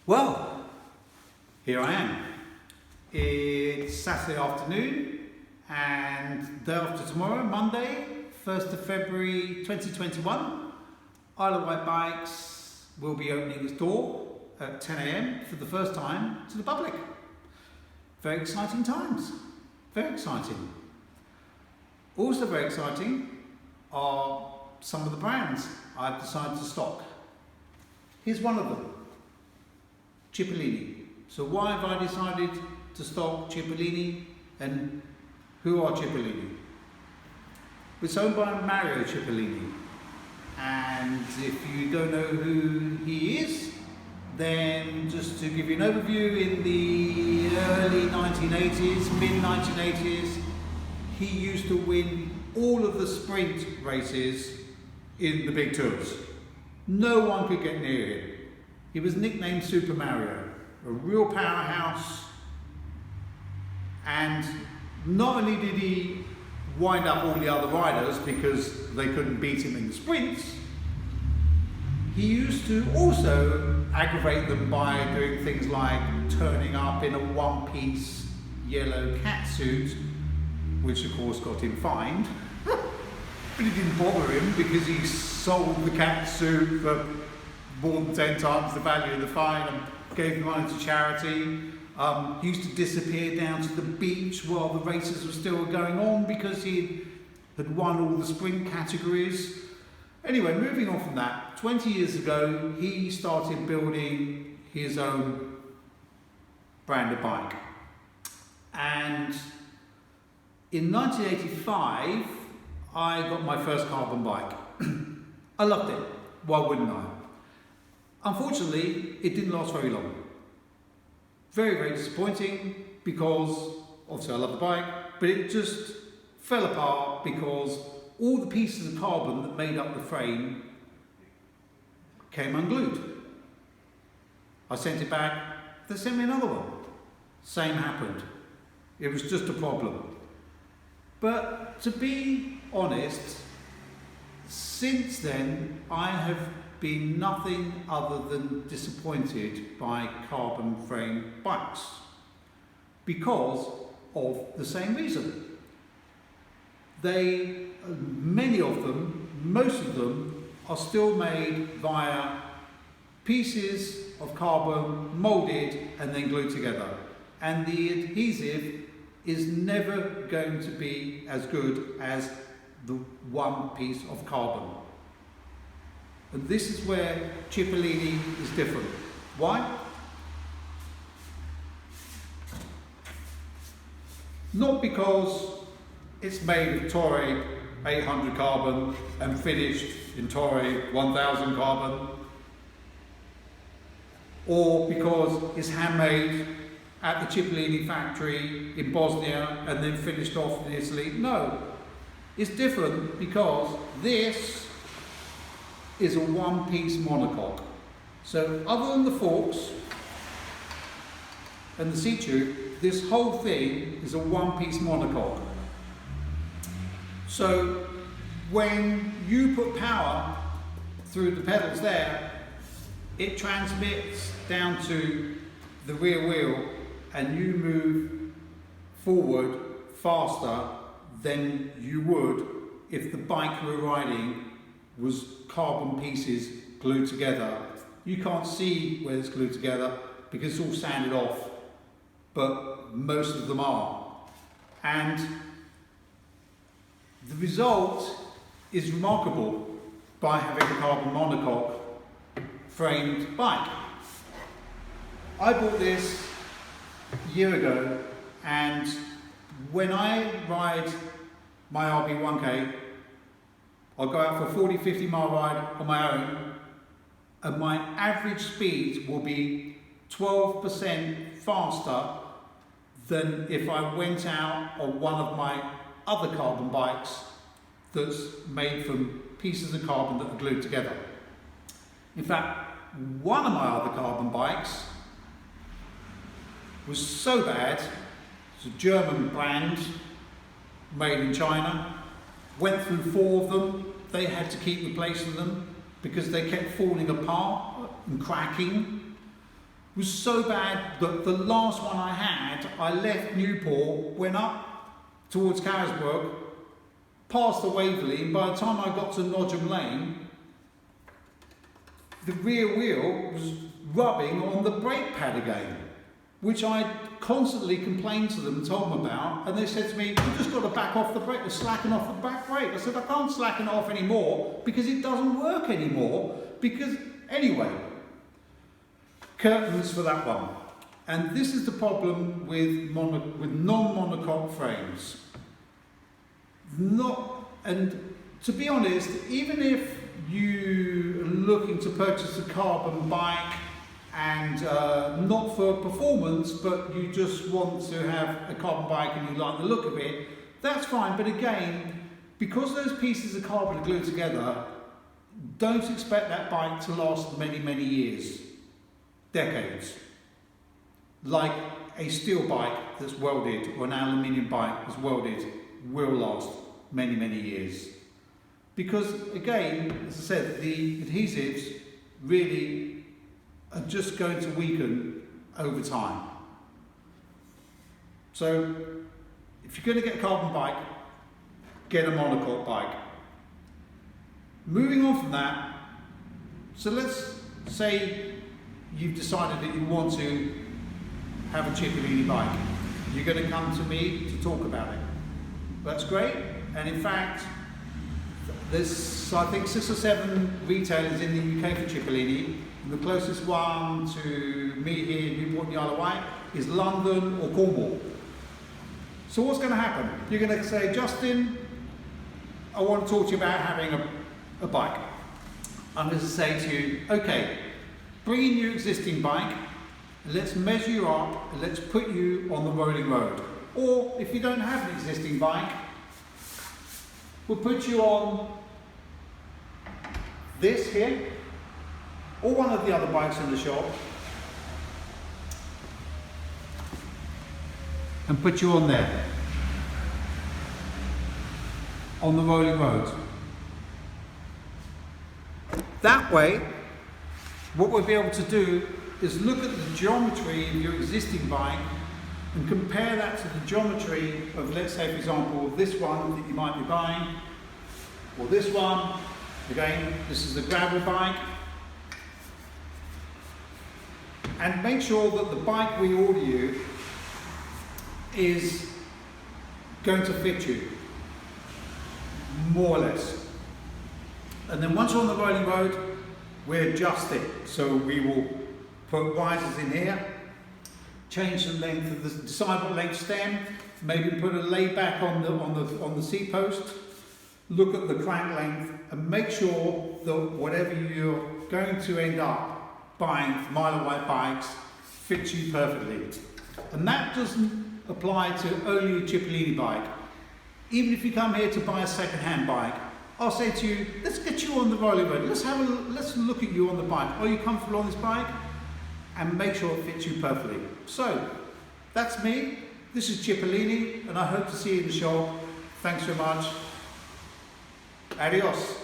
Well, here I am. It's Saturday afternoon and day after tomorrow, Monday, 1st of February 2021, Isle of Wight Bikes will be opening its door at 10 AM for the first time to the public. Very exciting times, very exciting. Also very exciting are some of the brands I've decided to stock. Here's one of them. Cipollini. So why have I decided to stock Cipollini, and who are Cipollini? It's owned by Mario Cipollini, and if you don't know who he is, then just to give you an overview, in the early 1980s, mid-1980s, he used to win all of the sprint races in the big tours. No one could get near him. He was nicknamed Super Mario, a real powerhouse, and not only did he wind up all the other riders because they couldn't beat him in the sprints, he used to also aggravate them by doing things like turning up in a one-piece yellow catsuit, which of course got him fined, but it didn't bother him because he sold the catsuit for more than 10 times the value of the fine and gave the money to charity. He used to disappear down to the beach while the races were still going on because he had won all the sprint categories. Anyway, moving on from that, 20 years ago he started building his own brand of bike. And in 1985 I got my first carbon bike. I loved it, why wouldn't I? Unfortunately, it didn't last very long. Very, very disappointing because obviously I love the bike, but it just fell apart because all the pieces of carbon that made up the frame came unglued. I sent it back, they sent me another one. Same happened. It was just a problem. But to be honest, since then I have been nothing other than disappointed by carbon frame bikes because of the same reason. Many of them, most of them, are still made via pieces of carbon moulded and then glued together, and the adhesive is never going to be as good as the one piece of carbon. And this is where Cipollini is different. Why? Not because it's made of Torre 800 carbon and finished in Torre 1000 carbon, or because it's handmade at the Cipollini factory in Bosnia and then finished off in Italy. No, it's different because this is a one-piece monocoque. So other than the forks and the seat tube, this whole thing is a one-piece monocoque. So when you put power through the pedals there, it transmits down to the rear wheel and you move forward faster than you would if the bike you were riding was carbon pieces glued together. You can't see where it's glued together because it's all sanded off, but most of them are. And the result is remarkable by having a carbon monocoque framed bike. I bought this a year ago, and when I ride my RB1K, I'll go out for a 40-50 mile ride on my own, and my average speed will be 12% faster than if I went out on one of my other carbon bikes that's made from pieces of carbon that are glued together. In fact, one of my other carbon bikes was so bad, it's a German brand made in China, went through 4 of them, they had to keep replacing them because they kept falling apart and cracking. was so bad that the last one I had, I left Newport, went up towards Carisbrooke, past the Waverley, and by the time I got to Nodgham Lane, the rear wheel was rubbing on the brake pad again, which I constantly complained to them and told them about, and they said to me, "You've just got to back off the brake, slacken off the back brake." I said, "I can't slacken off anymore because it doesn't work anymore." Because, anyway, curtains for that one. And this is the problem with non-monocoque frames. And to be honest, even if you're looking to purchase a carbon bike and not for performance, but you just want to have a carbon bike and you like the look of it, that's fine. But again, because those pieces of carbon are glued together, don't expect that bike to last many, many years, decades. Like a steel bike that's welded or an aluminium bike that's welded will last many, many years. Because again, as I said, the adhesives really are just going to weaken over time. So if you're going to get a carbon bike, get a monocoque bike. Moving on from that, so let's say you've decided that you want to have a Cipollini bike. You're going to come to me to talk about it. That's great, and in fact, there's I think 6 or 7 retailers in the UK for Cipollini, and the closest one to me here in Newport and the Isle of Wight is London or Cornwall. So what's going to happen? You're going to say, "Justin, I want to talk to you about having a bike." I'm going to say to you, "Okay, bring in your existing bike, let's measure you up, and let's put you on the rolling road." Or if you don't have an existing bike, we'll put you on this here, or one of the other bikes in the shop, and put you on there, on the rolling road. That way, what we'll be able to do is look at the geometry of your existing bike and compare that to the geometry of, let's say for example, this one that you might be buying, or this one. Again, this is the gravel bike. And make sure that the bike we order you is going to fit you, more or less. And then once you're on the rolling road, we adjust it. So we will put risers in here, change the length of the, decide what length stem, maybe put a layback on the seat post, look at the crank length, and make sure that whatever you're going to end up buying from Isle of Wight bikes fits you perfectly. And that doesn't apply to only a Cipollini bike. Even if you come here to buy a second-hand bike, I'll say to you, let's get you on the rolling road. Let's look at you on the bike. Are you comfortable on this bike? And make sure it fits you perfectly. So, that's me. This is Cipollini, and I hope to see you in the shop. Thanks so much. Adios.